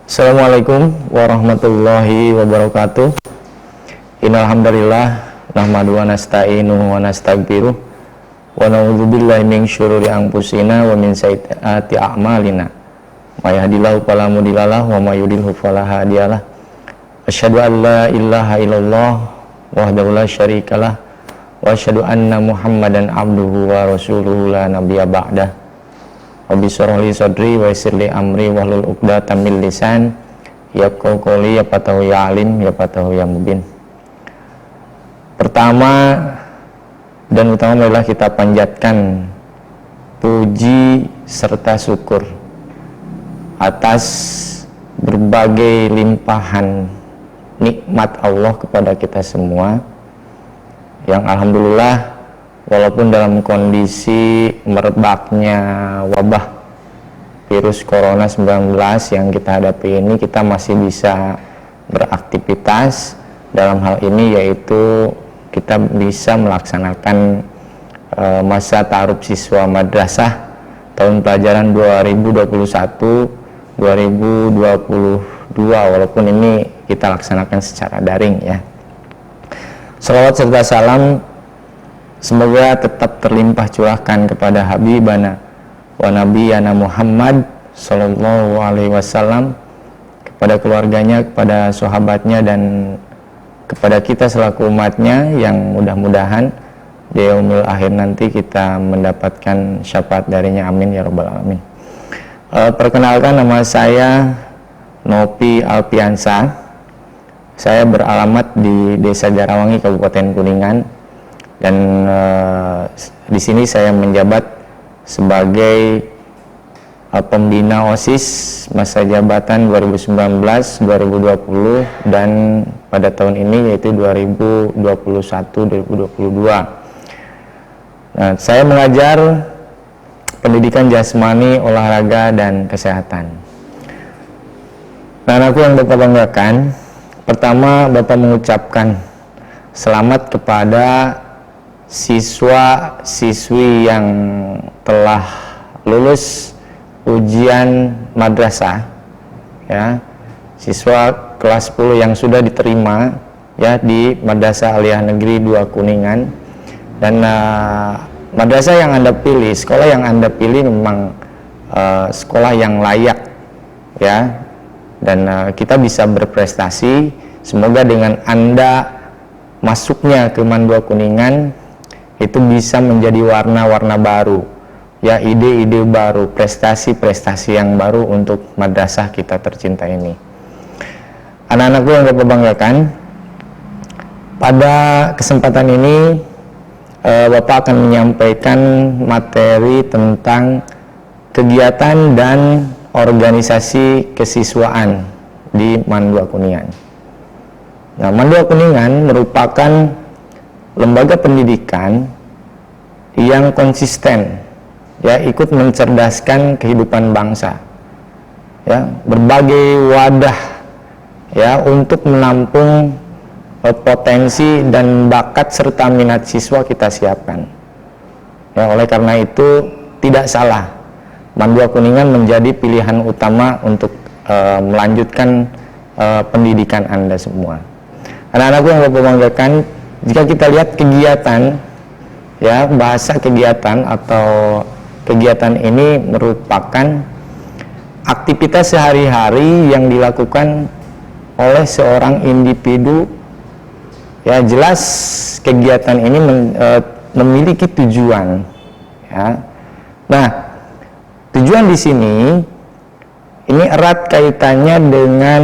Assalamualaikum warahmatullahi wabarakatuh. Innal hamdalillah nahmaduhu wa nasta'inuhu wa nastaghfiruh wa na'udzubillahi min syururi anfusina wa min sayyiati a'malina. May yahdihillahu fala mudhillalah wa may yudhlil fala hadiyalah. Asyhadu an la ilaha illallah wahdahu la syarikalah wa asyhadu anna Muhammadan abduhu wa rasuluhu la nabiyya ba'dah. Rabbi shrah li sadri wa yassir li amri wahlul 'uqdatam min lisan yafqahu qawli yafqahu ya alim yafqahu ya mubin. Pertama dan utama adalah kita panjatkan puji serta syukur atas berbagai limpahan nikmat Allah kepada kita semua, yang alhamdulillah walaupun dalam kondisi merebaknya wabah virus corona 19 yang kita hadapi ini, kita masih bisa beraktivitas. Dalam hal ini yaitu kita bisa melaksanakan masa ta'aruf siswa madrasah tahun pelajaran 2021-2022, walaupun ini kita laksanakan secara daring ya. Shalawat serta salam semoga tetap terlimpah curahkan kepada Habibana wa Nabiyana Muhammad Sallallahu Alaihi Wasallam, kepada keluarganya, kepada sahabatnya, dan kepada kita selaku umatnya, yang mudah-mudahan di yaumil akhir nanti kita mendapatkan syafaat darinya, amin ya rabbal alamin. Perkenalkan, nama saya Nopi Alpiansa. Saya beralamat di Desa Jarawangi, Kabupaten Kuningan. Dan di sini saya menjabat sebagai pembina OSIS masa jabatan 2019-2020 dan pada tahun ini yaitu 2021-2022. Nah, saya mengajar pendidikan jasmani, olahraga, dan kesehatan. Nah, anakku yang Bapak banggakan, pertama Bapak mengucapkan selamat kepada siswa-siswi yang telah lulus ujian madrasah ya, siswa kelas 10 yang sudah diterima ya di Madrasah Aliyah Negeri 2 Kuningan. Dan madrasah yang Anda pilih, sekolah yang Anda pilih memang sekolah yang layak ya, dan kita bisa berprestasi. Semoga dengan Anda masuknya ke MAN 2 Kuningan itu bisa menjadi warna-warna baru ya, ide-ide baru, prestasi-prestasi yang baru untuk madrasah kita tercinta ini. Anak-anakku yang Bapak banggakan, pada kesempatan ini Bapak akan menyampaikan materi tentang kegiatan dan organisasi kesiswaan di MAN 2 Kuningan. Nah, MAN 2 Kuningan merupakan lembaga pendidikan yang konsisten ya, ikut mencerdaskan kehidupan bangsa ya, berbagai wadah ya untuk menampung potensi dan bakat serta minat siswa kita siapkan ya. Oleh karena itu tidak salah MAN 2 Kuningan menjadi pilihan utama untuk melanjutkan pendidikan Anda semua. Anak-anakku yang Bapak banggakan, jika kita lihat kegiatan ya, bahasa kegiatan atau kegiatan ini merupakan aktivitas sehari-hari yang dilakukan oleh seorang individu ya. Jelas kegiatan ini memiliki tujuan ya. Nah, tujuan di sini ini erat kaitannya dengan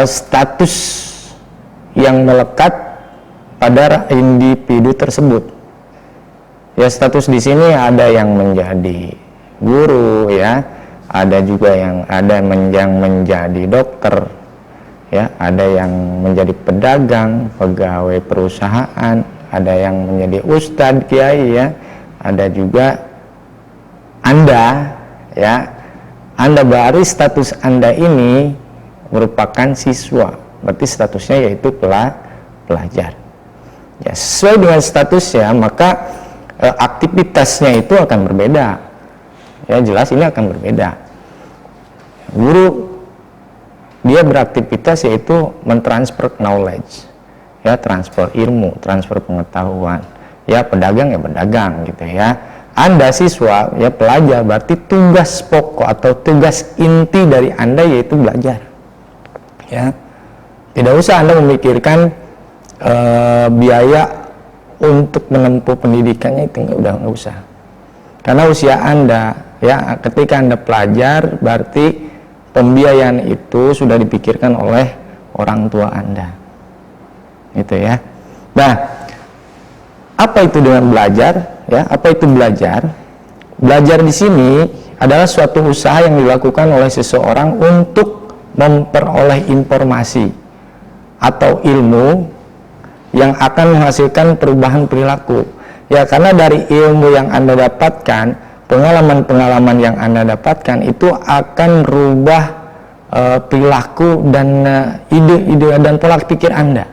status yang melekat pada individu tersebut. Ya, status di sini ada yang menjadi guru ya, ada juga yang menjadi dokter ya, ada yang menjadi pedagang, pegawai perusahaan, ada yang menjadi ustadz, kiai ya, ada juga Anda ya. Anda baru status Anda ini merupakan siswa, berarti statusnya yaitu pelajar. Ya, sesuai dengan statusnya, maka aktivitasnya itu akan berbeda. Ya jelas ini akan berbeda. Guru dia beraktivitas yaitu mentransfer knowledge, ya transfer ilmu, transfer pengetahuan. Ya pedagang ya berdagang gitu ya. Anda siswa ya pelajar, berarti tugas pokok atau tugas inti dari Anda yaitu belajar. Ya tidak usah Anda memikirkan biaya untuk menempuh pendidikannya, itu nggak usah. Karena usia Anda ya ketika Anda pelajar berarti pembiayaan itu sudah dipikirkan oleh orang tua Anda, gitu ya. Nah, apa itu dengan belajar? Ya, apa itu belajar? Belajar di sini adalah suatu usaha yang dilakukan oleh seseorang untuk memperoleh informasi atau ilmu yang akan menghasilkan perubahan perilaku. Ya, karena dari ilmu yang Anda dapatkan, pengalaman-pengalaman yang Anda dapatkan itu akan merubah perilaku dan ide-ide dan pola pikir Anda.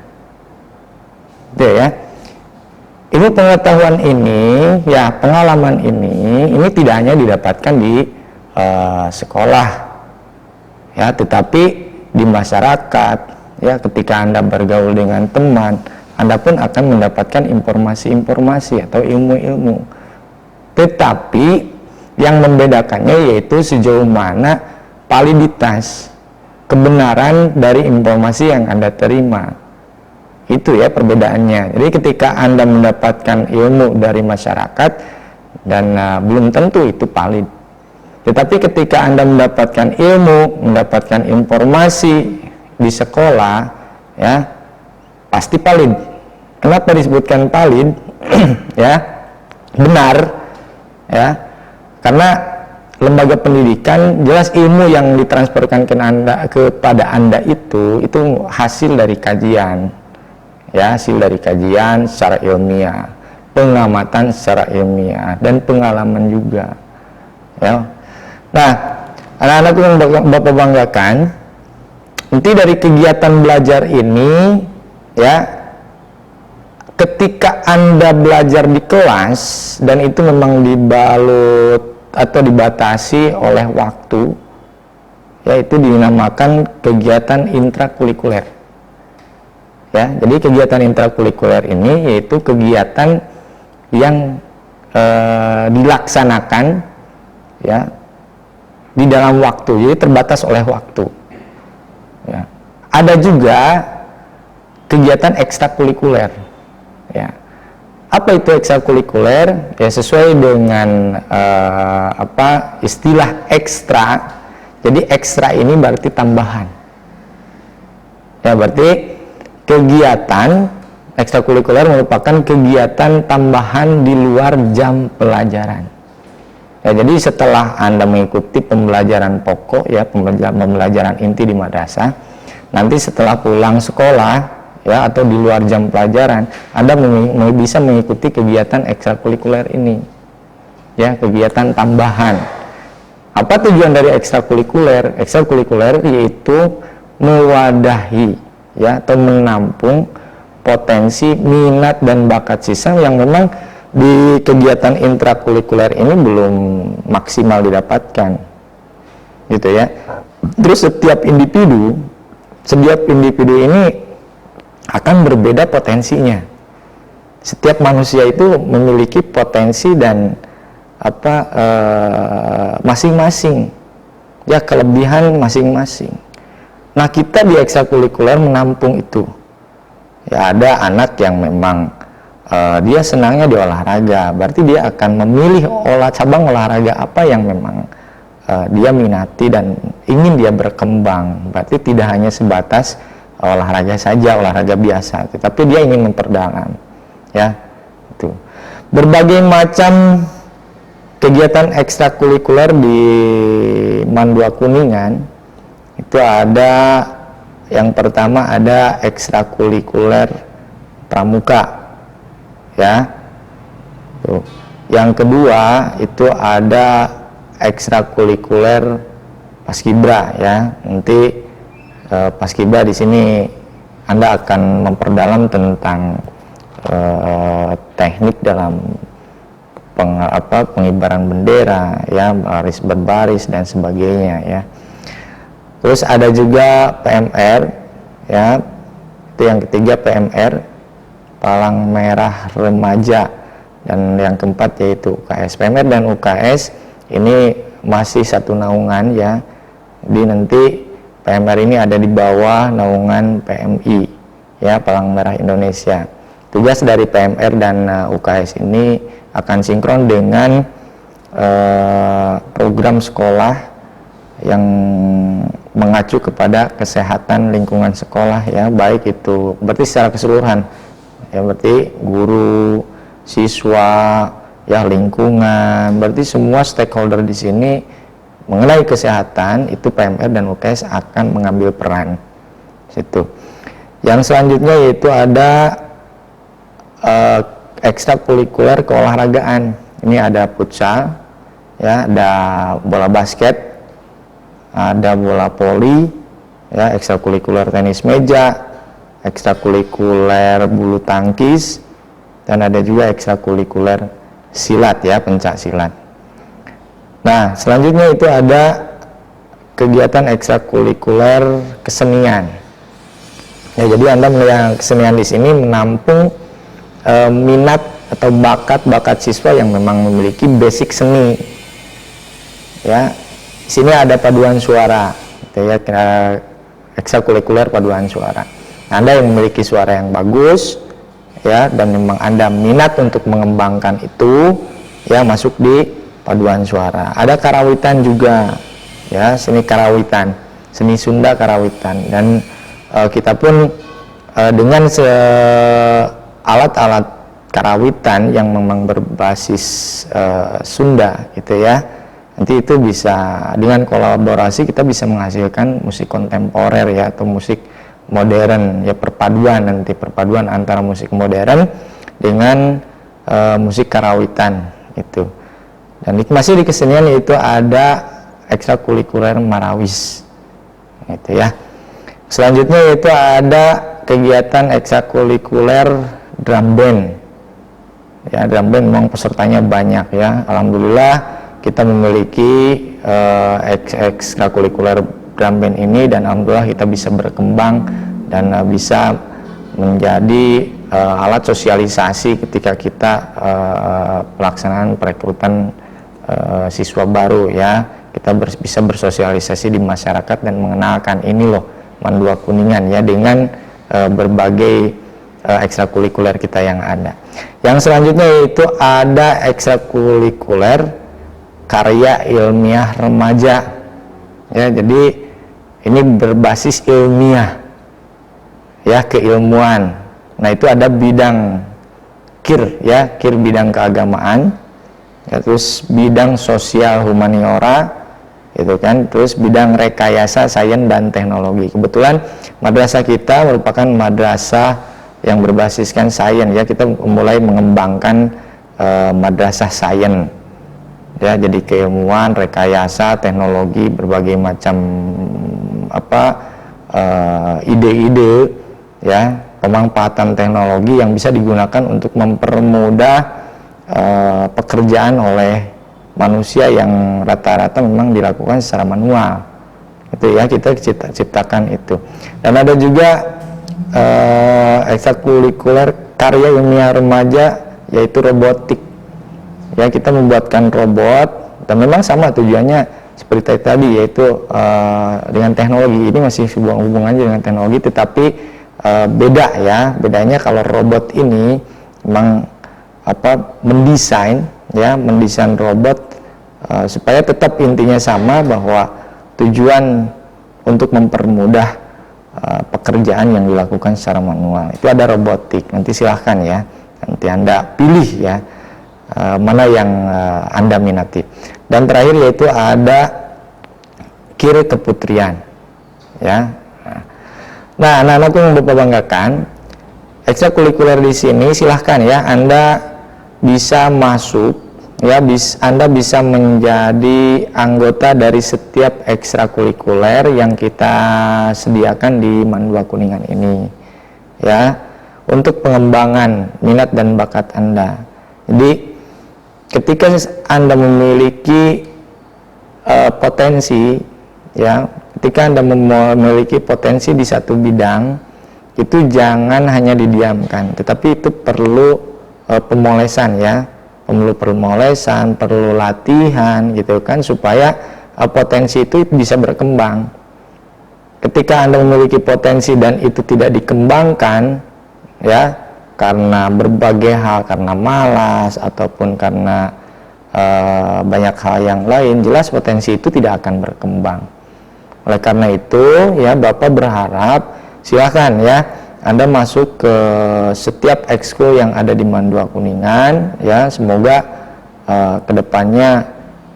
Gitu ya. Ini pengetahuan ini, ya pengalaman ini tidak hanya didapatkan di sekolah, ya, tetapi di masyarakat. Ya, ketika Anda bergaul dengan teman, Anda pun akan mendapatkan informasi-informasi atau ilmu-ilmu. Tetapi yang membedakannya yaitu sejauh mana validitas kebenaran dari informasi yang Anda terima. Itu ya perbedaannya. Jadi ketika Anda mendapatkan ilmu dari masyarakat dan belum tentu itu valid. Tetapi ketika Anda mendapatkan ilmu, mendapatkan informasi di sekolah, ya pasti valid. Kenapa disebutkan valid? Ya, benar. Ya, karena lembaga pendidikan jelas ilmu yang ditransferkan kepada Anda itu hasil dari kajian, ya hasil dari kajian secara ilmiah, pengamatan secara ilmiah dan pengalaman juga. Ya, nah anak-anakku yang Bapak banggakan, nanti dari kegiatan belajar ini, ya. Ketika Anda belajar di kelas dan itu memang dibalut atau dibatasi oleh waktu, yaitu dinamakan kegiatan intrakurikuler. Ya, jadi kegiatan intrakurikuler ini yaitu kegiatan yang dilaksanakan ya di dalam waktu, jadi terbatas oleh waktu. Ya. Ada juga kegiatan ekstrakurikuler. Ya, apa itu ekstrakurikuler? Ya sesuai dengan istilah ekstra. Jadi ekstra ini berarti tambahan. Ya berarti kegiatan ekstrakurikuler merupakan kegiatan tambahan di luar jam pelajaran. Ya jadi setelah Anda mengikuti pembelajaran pokok ya pembelajaran inti di madrasah, nanti setelah pulang sekolah ya atau di luar jam pelajaran Anda bisa mengikuti kegiatan ekstrakurikuler ini, ya kegiatan tambahan. Apa tujuan dari ekstrakurikuler? Ekstrakurikuler yaitu mewadahi ya atau menampung potensi minat dan bakat siswa yang memang di kegiatan intrakurikuler ini belum maksimal didapatkan, gitu ya. Terus setiap individu ini akan berbeda potensinya. Setiap manusia itu memiliki potensi dan masing-masing, ya kelebihan masing-masing. Nah kita di ekstrakurikuler menampung itu. Ya ada anak yang memang dia senangnya di olahraga, berarti dia akan memilih cabang olahraga apa yang memang dia minati dan ingin dia berkembang. Berarti tidak hanya sebatas olahraga saja, olahraga biasa, tetapi dia ingin memperdalam, ya itu. Berbagai macam kegiatan ekstrakurikuler di Mandua Kuningan itu ada. Yang pertama ada ekstrakurikuler pramuka, ya. Tuh. Yang kedua itu ada ekstrakurikuler paskibra, ya. Nanti paskibra di sini Anda akan memperdalam tentang teknik dalam pengibaran bendera, ya, baris berbaris dan sebagainya, ya. Terus ada juga PMR, ya, itu yang ketiga PMR, Palang Merah Remaja, dan yang keempat yaitu UKS. PMR dan UKS ini masih satu naungan, ya. Jadi nanti PMR ini ada di bawah naungan PMI, ya, Palang Merah Indonesia. Tugas dari PMR dan UKS ini akan sinkron dengan program sekolah yang mengacu kepada kesehatan lingkungan sekolah, ya, baik itu berarti secara keseluruhan, ya, berarti guru, siswa, ya, lingkungan, berarti semua stakeholder di sini mengenai kesehatan itu PMR dan UKS akan mengambil peran situ. Yang selanjutnya yaitu ada ekstrakurikuler keolahragaan. Ini ada futsal, ya, ada bola basket, ada bola voli, ya, ekstrakurikuler tenis meja, ekstrakurikuler bulu tangkis, dan ada juga ekstrakurikuler silat, ya, pencak silat. Nah, selanjutnya itu ada kegiatan ekstrakurikuler kesenian. Ya, jadi Anda melihat kesenian di sini menampung minat atau bakat siswa yang memang memiliki basic seni, ya. Di sini ada paduan suara, gitu ya, ekstrakurikuler paduan suara. Anda yang memiliki suara yang bagus, ya, dan memang Anda minat untuk mengembangkan itu, ya, masuk di paduan suara. Ada karawitan juga, ya, seni karawitan, seni Sunda karawitan, dan kita pun dengan alat-alat karawitan yang memang berbasis Sunda, gitu ya. Nanti itu bisa dengan kolaborasi kita bisa menghasilkan musik kontemporer, ya, atau musik modern, ya, perpaduan antara musik modern dengan musik karawitan itu. Dan masih di kesenian yaitu ada ekstrakurikuler marawis, gitu ya. Selanjutnya yaitu ada kegiatan ekstrakurikuler drum band, ya. Drum band memang pesertanya banyak, ya. Alhamdulillah kita memiliki ekstrakurikuler drum band ini, dan alhamdulillah kita bisa berkembang dan bisa menjadi alat sosialisasi ketika kita pelaksanaan perekrutan siswa baru, ya. Kita bisa bersosialisasi di masyarakat dan mengenalkan ini loh Mandua Kuningan, ya, dengan berbagai ekstrakurikuler kita yang ada. Yang selanjutnya yaitu ada ekstrakurikuler karya ilmiah remaja, ya. Jadi ini berbasis ilmiah, ya, keilmuan. Nah, itu ada bidang KIR, ya, KIR bidang keagamaan, ya, terus bidang sosial humaniora, gitu kan, terus bidang rekayasa sains dan teknologi. Kebetulan madrasah kita merupakan madrasah yang berbasiskan sains, ya. Kita mulai mengembangkan madrasah sains, ya, jadi keilmuan, rekayasa, teknologi, berbagai macam ide-ide, ya, pemanfaatan teknologi yang bisa digunakan untuk mempermudah pekerjaan oleh manusia yang rata-rata memang dilakukan secara manual, itu, ya. Kita ciptakan itu. Dan ada juga ekstrakurikuler karya ilmiah remaja yaitu robotik, ya. Kita membuatkan robot, dan memang sama tujuannya seperti tadi, yaitu dengan teknologi. Ini masih hubungannya dengan teknologi, tetapi beda, ya. Bedanya kalau robot ini memang mendesain robot supaya tetap intinya sama, bahwa tujuan untuk mempermudah pekerjaan yang dilakukan secara manual. Itu ada robotik. Nanti silahkan, ya, nanti Anda pilih, ya, mana yang Anda minati. Dan terakhir yaitu ada KIR keputrian, ya. Nah, anak-anakku yang Bapak banggakan, ekstrakurikuler di sini silahkan, ya, Anda bisa masuk, ya, Anda bisa menjadi anggota dari setiap ekstrakurikuler yang kita sediakan di Mandua Kuningan ini, ya, untuk pengembangan minat dan bakat Anda. Jadi ketika Anda memiliki potensi, ya, ketika Anda memiliki potensi di satu bidang, itu jangan hanya didiamkan, tetapi itu perlu pemolesan, ya, perlu latihan, gitu kan, supaya potensi itu bisa berkembang. Ketika Anda memiliki potensi dan itu tidak dikembangkan, ya, karena berbagai hal, karena malas ataupun karena banyak hal yang lain, jelas potensi itu tidak akan berkembang. Oleh karena itu, ya, Bapak berharap silakan, ya, Anda masuk ke setiap ekskul yang ada di MAN 2 Kuningan, ya, semoga kedepannya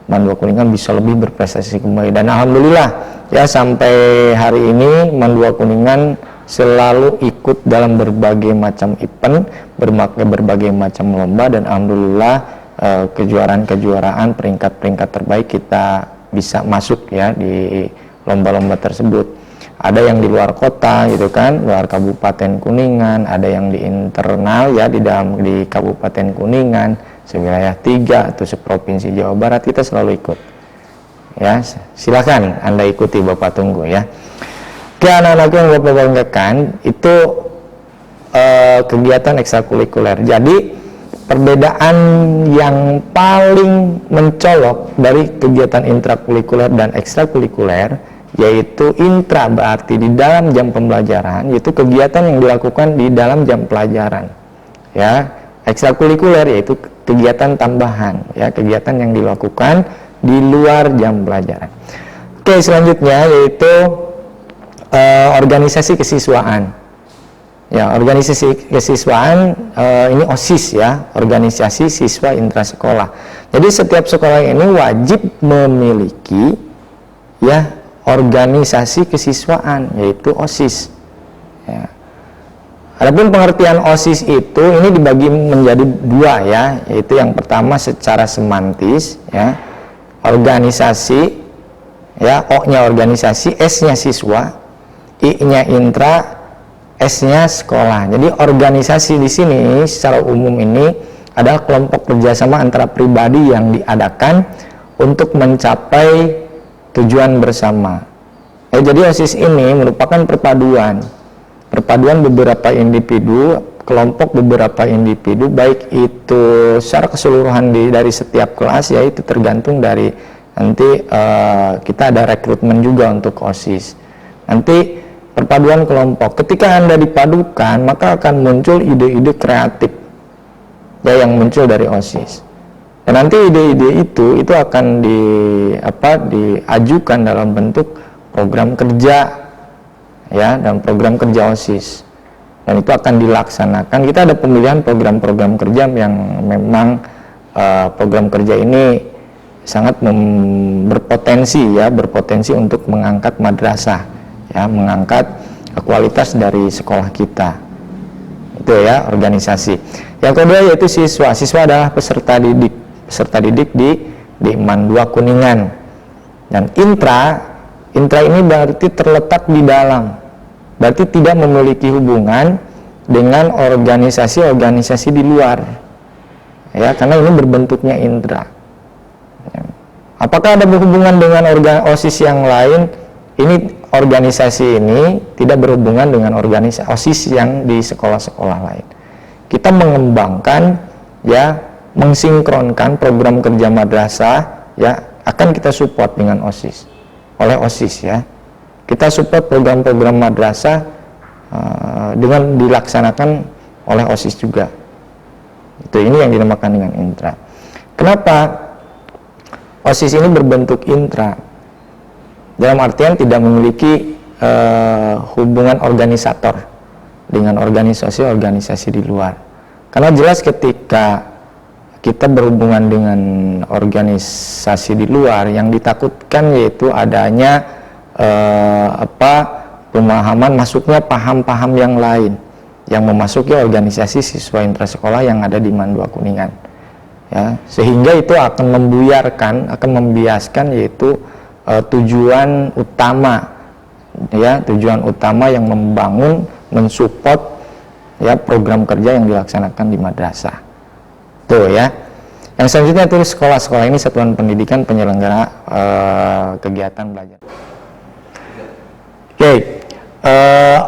MAN 2 Kuningan bisa lebih berprestasi kembali. Dan alhamdulillah, ya, sampai hari ini MAN 2 Kuningan selalu ikut dalam berbagai macam event, berbagai macam lomba, dan alhamdulillah kejuaraan-kejuaraan, peringkat-peringkat terbaik kita bisa masuk, ya, di lomba-lomba tersebut. Ada yang di luar kota, gitu kan, luar Kabupaten Kuningan, ada yang di internal, ya, di Kabupaten Kuningan, sewilayah 3 atau seprovinsi Jawa Barat, kita selalu ikut. Ya, silakan Anda ikuti, Bapak tunggu, ya. Oke, anak-anakku yang Bapak banggakan, itu kegiatan ekstrakurikuler. Jadi perbedaan yang paling mencolok dari kegiatan intrakurikuler dan ekstrakurikuler, yaitu intra berarti di dalam jam pembelajaran, yaitu kegiatan yang dilakukan di dalam jam pelajaran, ya. Ekstrakurikuler yaitu kegiatan tambahan, ya, kegiatan yang dilakukan di luar jam pelajaran. Oke, selanjutnya yaitu organisasi kesiswaan. Ya, organisasi kesiswaan ini OSIS, ya, organisasi siswa intrasekolah. Jadi setiap sekolah ini wajib memiliki, ya, organisasi kesiswaan, yaitu OSIS. Ya. Adapun pengertian OSIS itu ini dibagi menjadi 2, ya, yaitu yang pertama secara semantis, ya, organisasi, ya, O-nya organisasi, S-nya siswa, I-nya intra, S-nya sekolah. Jadi organisasi di sini secara umum ini adalah kelompok kerjasama antara pribadi yang diadakan untuk mencapai tujuan bersama. Ya, jadi OSIS ini merupakan perpaduan beberapa individu, kelompok beberapa individu, baik itu secara keseluruhan dari setiap kelas, ya, itu tergantung dari nanti kita ada rekrutmen juga untuk OSIS. Nanti perpaduan kelompok, ketika Anda dipadukan, maka akan muncul ide-ide kreatif, ya, yang muncul dari OSIS. Dan nanti ide-ide itu akan diajukan dalam bentuk program kerja, ya, dan program kerja OSIS. Dan itu akan dilaksanakan. Kita ada pemilihan program-program kerja yang memang program kerja ini sangat berpotensi untuk mengangkat madrasah, ya, mengangkat kualitas dari sekolah kita. Itu, ya, organisasi. Yang kedua yaitu siswa. Siswa adalah peserta didik di MAN 2 Kuningan. Dan intra ini berarti terletak di dalam, berarti tidak memiliki hubungan dengan organisasi-organisasi di luar, ya, karena ini berbentuknya intra. Apakah ada hubungan dengan OSIS yang lain? Ini organisasi ini tidak berhubungan dengan organisasi OSIS yang di sekolah-sekolah lain. Kita mengembangkan, ya, mensinkronkan program kerja madrasah, ya, akan kita support dengan OSIS, oleh OSIS, ya. Kita support program-program madrasah dengan dilaksanakan oleh OSIS juga. Itu, ini yang dinamakan dengan intra. Kenapa OSIS ini berbentuk intra? Dalam artian tidak memiliki hubungan organisator dengan organisasi-organisasi di luar. Karena jelas ketika kita berhubungan dengan organisasi di luar, yang ditakutkan yaitu adanya pemahaman masuknya paham-paham yang lain yang memasuki organisasi siswa intrasekolah yang ada di MAN 2 Kuningan, ya, sehingga itu akan membiaskan yaitu tujuan utama, ya, tujuan utama yang membangun, mensupport, ya, program kerja yang dilaksanakan di madrasah. Tuh, ya. Yang selanjutnya itu sekolah-sekolah ini satuan pendidikan penyelenggara kegiatan belajar. Oke,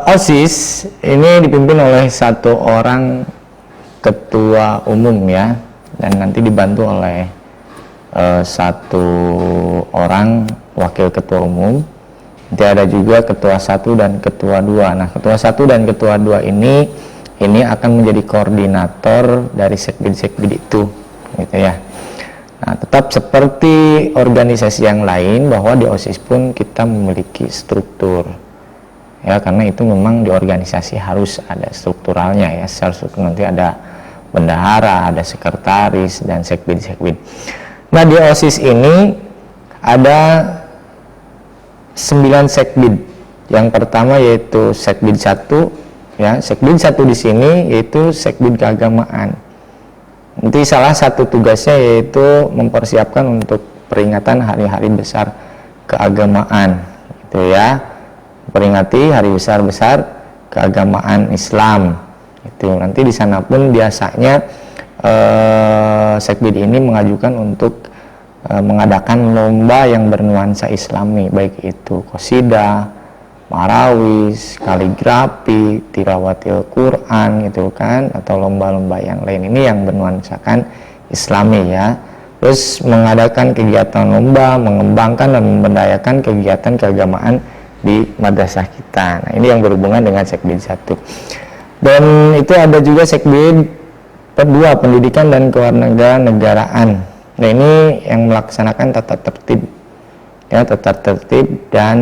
OSIS ini dipimpin oleh satu orang ketua umum ya, dan nanti dibantu oleh satu orang wakil ketua umum. Nanti ada juga ketua 1 dan ketua 2. Nah, ketua 1 dan ketua 2 ini akan menjadi koordinator dari sekbid-sekbid itu, gitu ya. Nah, tetap seperti organisasi yang lain bahwa di OSIS pun kita memiliki struktur. Ya, karena itu memang di organisasi harus ada strukturalnya ya. Secara struktur nanti ada bendahara, ada sekretaris dan sekbid-sekbid. Nah, di OSIS ini ada 9 sekbid. Yang pertama yaitu sekbid 1 ya. Sekbid 1 di sini yaitu sekbid keagamaan. Nanti salah satu tugasnya yaitu mempersiapkan untuk peringatan hari-hari besar keagamaan gitu ya. Peringati hari besar-besar keagamaan Islam. Itu nanti di sana pun biasanya sekbid ini mengajukan untuk mengadakan lomba yang bernuansa Islami, baik itu qasidah, marawis, kaligrafi, tilawatil Quran gitu kan, atau lomba-lomba yang lain ini yang bernuansakan Islami ya. Terus mengadakan kegiatan lomba, mengembangkan dan memberdayakan kegiatan keagamaan di madrasah kita. Nah, ini yang berhubungan dengan sekbid 1. Dan itu ada juga sekbid 2, pendidikan dan kewarganegaraan. Nah, ini yang melaksanakan tata tertib ya, tata tertib dan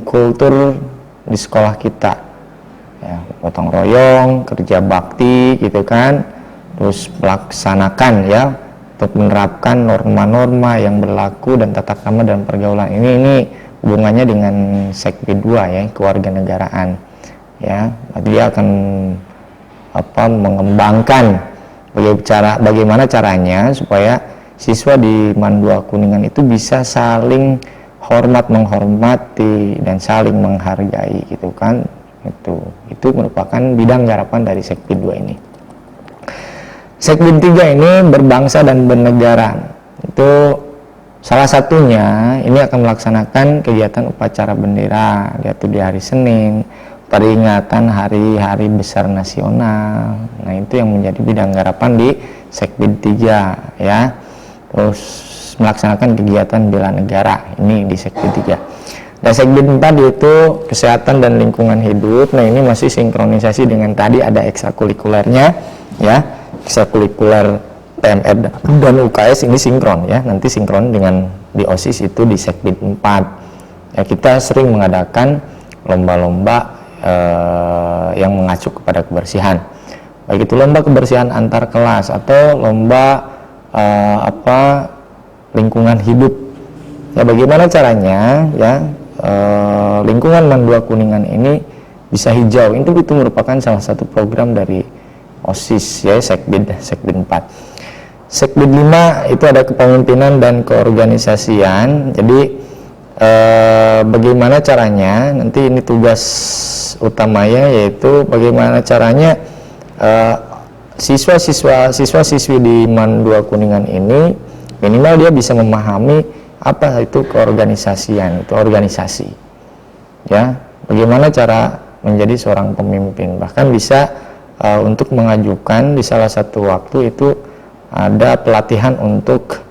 kultur di sekolah kita ya, gotong royong, kerja bakti gitu kan, terus melaksanakan ya untuk menerapkan norma-norma yang berlaku dan tata krama dan pergaulan. Ini hubungannya dengan sekbid 2 ya, kewarganegaraan ya. Dia akan mengembangkan bagaimana caranya supaya siswa di MAN 2 Kuningan itu bisa saling menghormati dan saling menghargai gitu kan. Itu merupakan bidang garapan dari sekbid 2 ini. Sekbid 3 ini berbangsa dan bernegara. Itu salah satunya ini akan melaksanakan kegiatan upacara bendera yaitu di hari Senin, peringatan hari-hari besar nasional. Nah, itu yang menjadi bidang garapan di sekbid 3 ya. Terus melaksanakan kegiatan bela negara ini di sekbid 3. Dan sekbid 4 yaitu kesehatan dan lingkungan hidup. Nah, ini masih sinkronisasi dengan tadi, ada ekstrakurikulernya ya. Ekstrakurikuler PMR dan UKS ini sinkron ya. Nanti sinkron dengan di OSIS itu di sekbid 4. Ya, kita sering mengadakan lomba-lomba yang mengacu kepada kebersihan. Baik itu lomba kebersihan antar kelas atau lomba lingkungan hidup. Ya, bagaimana caranya ya lingkungan MAN 2 Kuningan ini bisa hijau. Itu merupakan salah satu program dari OSIS ya, sekbid 4. Sekbid 5 itu ada kepemimpinan dan keorganisasian. Jadi bagaimana caranya, nanti ini tugas utamanya yaitu bagaimana caranya siswa-siswi di MAN 2 Kuningan ini minimal dia bisa memahami apa itu keorganisasian, itu organisasi ya, bagaimana cara menjadi seorang pemimpin. Bahkan bisa untuk mengajukan di salah satu waktu itu ada pelatihan untuk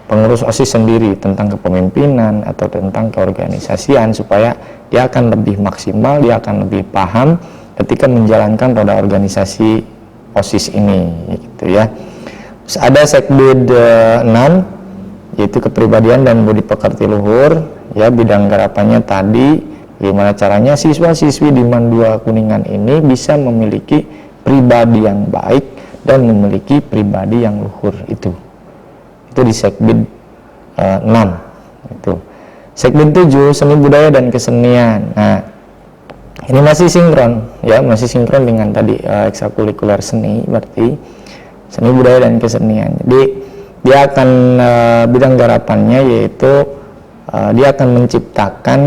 pengurus OSIS sendiri tentang kepemimpinan atau tentang keorganisasian, supaya dia akan lebih maksimal, dia akan lebih paham ketika menjalankan roda organisasi OSIS ini gitu ya. Terus ada sekbid 6 yaitu kepribadian dan budi pekerti luhur ya, bidang garapannya tadi bagaimana caranya siswa-siswi di MAN 2 Kuningan ini bisa memiliki pribadi yang baik dan memiliki pribadi yang luhur. Itu di sekbid 6 itu. Sekbid 7 seni budaya dan kesenian. Nah, ini masih sinkron ya, masih sinkron dengan tadi ekstrakurikuler seni, berarti seni budaya dan kesenian. Jadi dia akan bidang garapannya yaitu dia akan menciptakan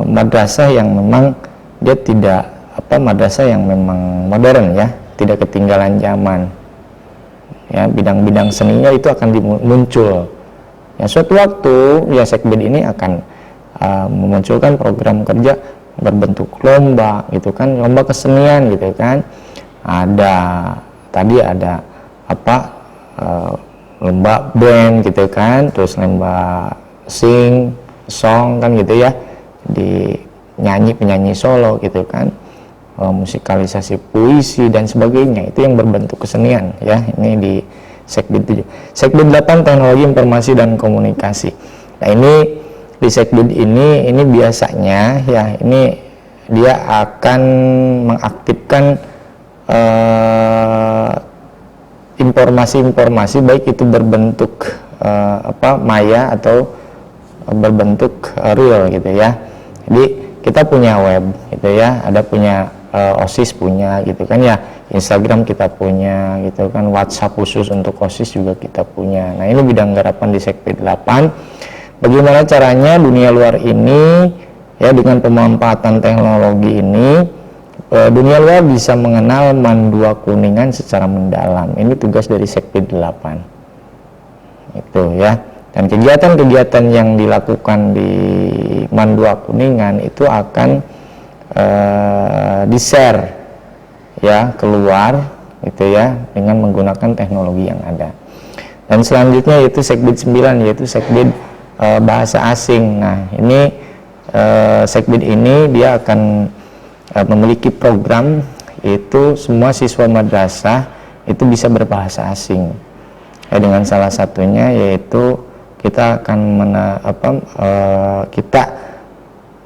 madrasah yang memang dia tidak madrasah yang memang modern ya, tidak ketinggalan zaman. Ya, bidang-bidang seninya itu akan muncul. Ya, suatu waktu ya Sekbid ini akan memunculkan program kerja berbentuk lomba gitu kan, lomba kesenian gitu kan. Ada lomba band gitu kan, terus lomba song kan gitu ya, di penyanyi solo gitu kan, musikalisasi puisi dan sebagainya, itu yang berbentuk kesenian ya. Ini di Sekbid 7. Sekbid 8 teknologi informasi dan komunikasi. Nah, ini di Sekbid ini biasanya ya, ini dia akan mengaktifkan informasi-informasi baik itu berbentuk maya atau berbentuk real gitu ya. Jadi kita punya web gitu ya, ada punya OSIS punya gitu kan ya, Instagram kita punya gitu kan, WhatsApp khusus untuk OSIS juga kita punya. Nah, ini bidang garapan di Sekbid 8. Bagaimana caranya dunia luar ini ya, dengan pemanfaatan teknologi ini dunia luar bisa mengenal Mandua Kuningan secara mendalam. Ini tugas dari Sekbid 8 itu ya. Dan kegiatan-kegiatan yang dilakukan di Mandua Kuningan itu akan di-share ya keluar gitu ya, dengan menggunakan teknologi yang ada. Dan selanjutnya yaitu Sekbid 9, yaitu Sekbid bahasa asing. Nah, ini Sekbid ini dia akan memiliki program itu semua siswa madrasah itu bisa berbahasa asing ya, dengan salah satunya yaitu kita akan kita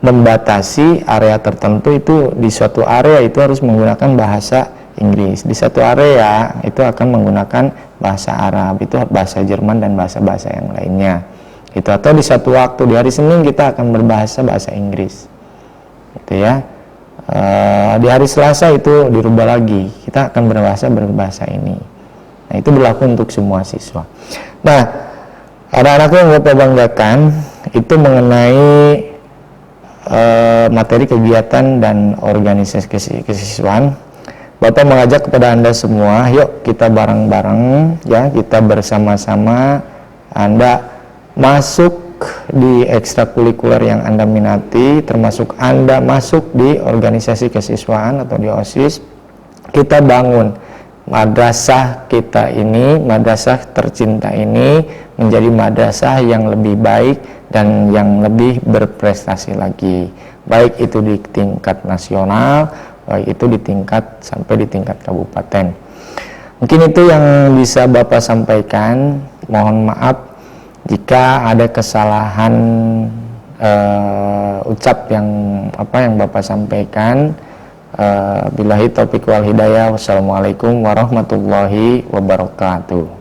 membatasi area tertentu, itu di suatu area itu harus menggunakan bahasa Inggris, di satu area itu akan menggunakan bahasa Arab, itu bahasa Jerman dan bahasa-bahasa yang lainnya gitu. Atau di satu waktu di hari Senin kita akan berbahasa bahasa Inggris gitu ya. Di hari Selasa itu dirubah lagi, kita akan berbahasa ini. Nah, itu berlaku untuk semua siswa. Nah, anak-anakku yang Bapak banggakan itu mengenai materi kegiatan dan organisasi kesiswaan. Bapak mengajak kepada Anda semua, yuk kita bareng-bareng ya, kita bersama-sama Anda masuk di ekstrakurikuler yang Anda minati, termasuk Anda masuk di organisasi kesiswaan atau di OSIS. Kita bangun madrasah kita ini, madrasah tercinta ini menjadi madrasah yang lebih baik dan yang lebih berprestasi lagi, baik itu di tingkat nasional, baik itu di tingkat sampai di tingkat kabupaten. Mungkin itu yang bisa Bapak sampaikan. Mohon maaf jika ada kesalahan ucap yang Bapak sampaikan. Billahi taufiq wal hidayah. Wassalamualaikum warahmatullahi wabarakatuh.